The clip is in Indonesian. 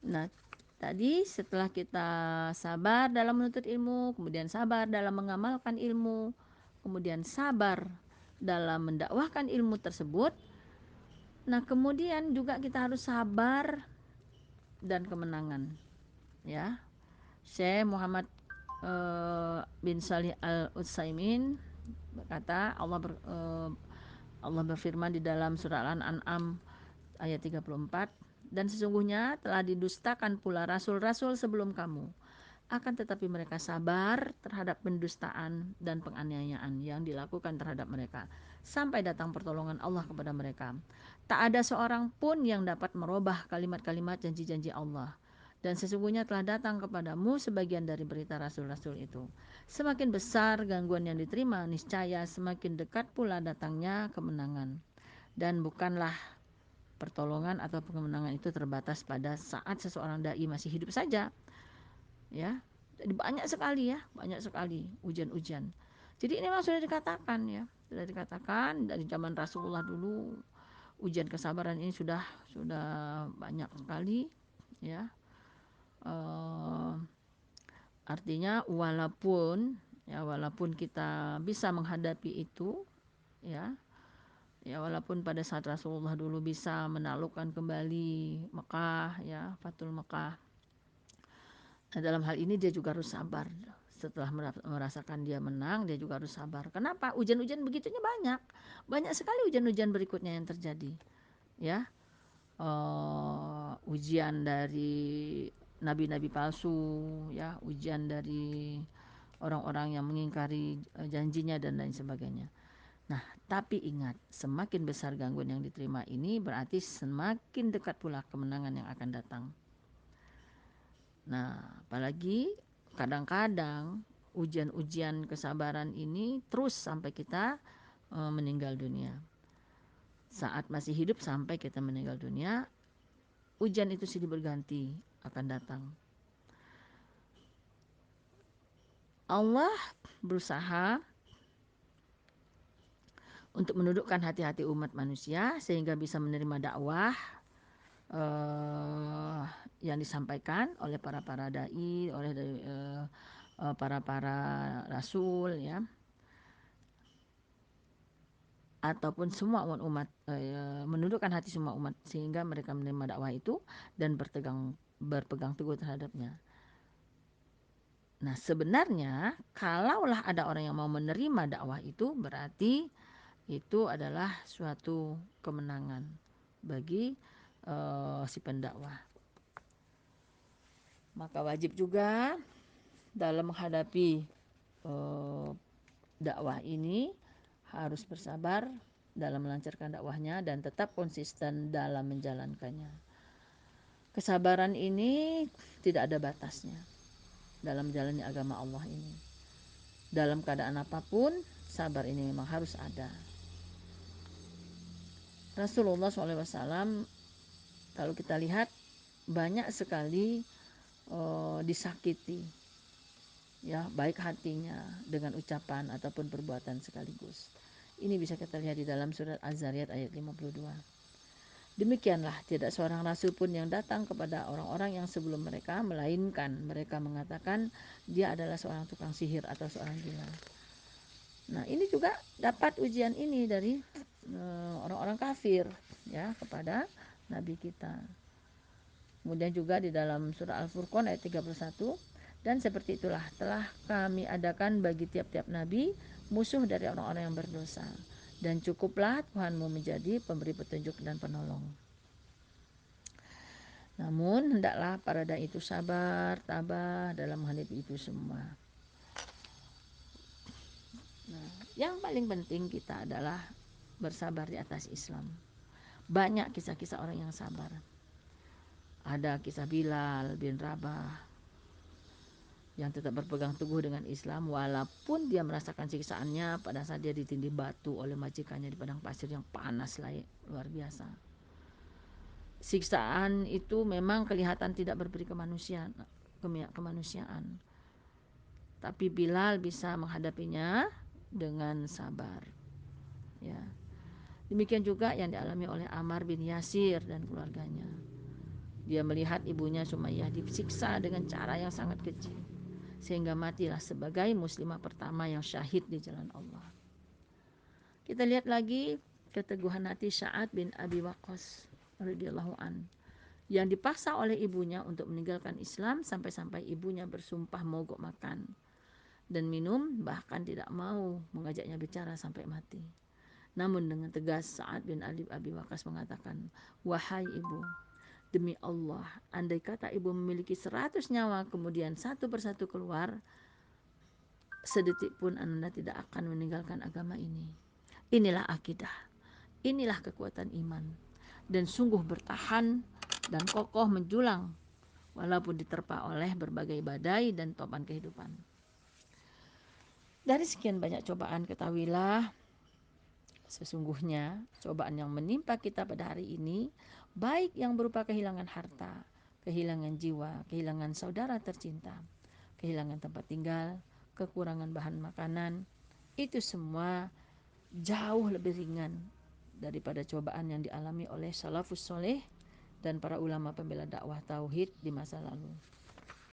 Nah, tadi setelah kita sabar dalam menuntut ilmu, kemudian sabar dalam mengamalkan ilmu, kemudian sabar dalam mendakwahkan ilmu tersebut. Nah, kemudian juga kita harus sabar dan kemenangan, ya. Syekh Muhammad bin Salih Al Utsaimin berkata, Allah berfirman di dalam surah Al-An'am ayat 34, dan sesungguhnya telah didustakan pula rasul-rasul sebelum kamu, akan tetapi mereka sabar terhadap pendustaan dan penganiayaan yang dilakukan terhadap mereka sampai datang pertolongan Allah kepada mereka. Tak ada seorang pun yang dapat merubah kalimat-kalimat janji-janji Allah. Dan sesungguhnya telah datang kepadamu sebagian dari berita rasul-rasul itu. Semakin besar gangguan yang diterima, niscaya semakin dekat pula datangnya kemenangan. Dan bukanlah pertolongan atau kemenangan itu terbatas pada saat seseorang dai masih hidup saja, ya. Jadi banyak sekali ujian-ujian. Jadi ini memang sudah dikatakan dari zaman Rasulullah dulu, ujian kesabaran ini sudah banyak sekali, ya. Uh, Artinya walaupun kita bisa menghadapi itu, ya, walaupun pada saat Rasulullah dulu bisa menaklukkan kembali Mekah, ya, Fathul Mekah. Nah, dalam hal ini dia juga harus sabar. Setelah merasakan dia menang, dia juga harus sabar. Kenapa? Ujian-ujian begitunya banyak. Banyak sekali ujian-ujian berikutnya yang terjadi, ya. Ujian dari nabi-nabi palsu, ya, ujian dari orang-orang yang mengingkari janjinya dan lain sebagainya. Nah, tapi ingat, semakin besar gangguan yang diterima ini berarti semakin dekat pula kemenangan yang akan datang. Nah, apalagi kadang-kadang ujian-ujian kesabaran ini terus sampai kita meninggal dunia. Saat masih hidup sampai kita meninggal dunia, ujian itu silih berganti akan datang. Allah berusaha untuk menundukkan hati-hati umat manusia sehingga bisa menerima dakwah yang disampaikan oleh para dai, oleh para rasul, ya, ataupun semua umat, menundukkan hati semua umat sehingga mereka menerima dakwah itu dan berpegang teguh terhadapnya. Nah, sebenarnya kalaulah ada orang yang mau menerima dakwah itu, berarti itu adalah suatu kemenangan bagi si pendakwah. Maka wajib juga dalam menghadapi dakwah ini harus bersabar dalam melancarkan dakwahnya dan tetap konsisten dalam menjalankannya. Kesabaran ini tidak ada batasnya dalam menjalani agama Allah ini. Dalam keadaan apapun, sabar ini memang harus ada. Rasulullah SAW, kalau kita lihat, banyak sekali disakiti, ya, baik hatinya dengan ucapan ataupun perbuatan sekaligus. Ini bisa kita lihat di dalam surat Az-Zariyat ayat 52. Demikianlah tidak seorang rasul pun yang datang kepada orang-orang yang sebelum mereka, melainkan mereka mengatakan dia adalah seorang tukang sihir atau seorang gila. Nah, ini juga dapat ujian ini dari orang-orang kafir, ya, kepada nabi kita. Kemudian juga di dalam surah Al-Furqan ayat 31, dan seperti itulah telah kami adakan bagi tiap-tiap nabi musuh dari orang-orang yang berdosa, dan cukuplah Tuhanmu menjadi pemberi petunjuk dan penolong. Namun hendaklah para dai itu sabar, tabah dalam menghadapi itu semua. Nah, yang paling penting kita adalah bersabar di atas Islam. Banyak kisah-kisah orang yang sabar. Ada kisah Bilal bin Rabah yang tetap berpegang teguh dengan Islam walaupun dia merasakan siksaannya pada saat dia ditindih batu oleh majikannya di padang pasir yang panas luar biasa. Siksaan itu memang kelihatan tidak berberi kemanusiaan, tapi Bilal bisa menghadapinya dengan sabar, ya. Demikian juga yang dialami oleh Ammar bin Yasir dan keluarganya. Dia melihat ibunya Sumayyah disiksa dengan cara yang sangat keji, sehingga matilah sebagai muslimah pertama yang syahid di jalan Allah. Kita lihat lagi keteguhan hati Sa'ad bin Abi Waqqas radhiyallahu an, yang dipaksa oleh ibunya untuk meninggalkan Islam sampai-sampai ibunya bersumpah mogok makan dan minum, bahkan tidak mau mengajaknya bicara sampai mati. Namun dengan tegas Sa'ad bin Abi Waqqas mengatakan, "Wahai ibu, demi Allah, andai kata ibu memiliki 100 nyawa kemudian satu persatu keluar, sedetik pun Anda tidak akan meninggalkan agama ini. Inilah akidah, inilah kekuatan iman, dan sungguh bertahan dan kokoh menjulang walaupun diterpa oleh berbagai badai dan topan kehidupan." Dari sekian banyak cobaan, ketahuilah sesungguhnya cobaan yang menimpa kita pada hari ini, baik yang berupa kehilangan harta, kehilangan jiwa, kehilangan saudara tercinta, kehilangan tempat tinggal, kekurangan bahan makanan, itu semua jauh lebih ringan daripada cobaan yang dialami oleh salafus soleh dan para ulama pembela dakwah tauhid di masa lalu.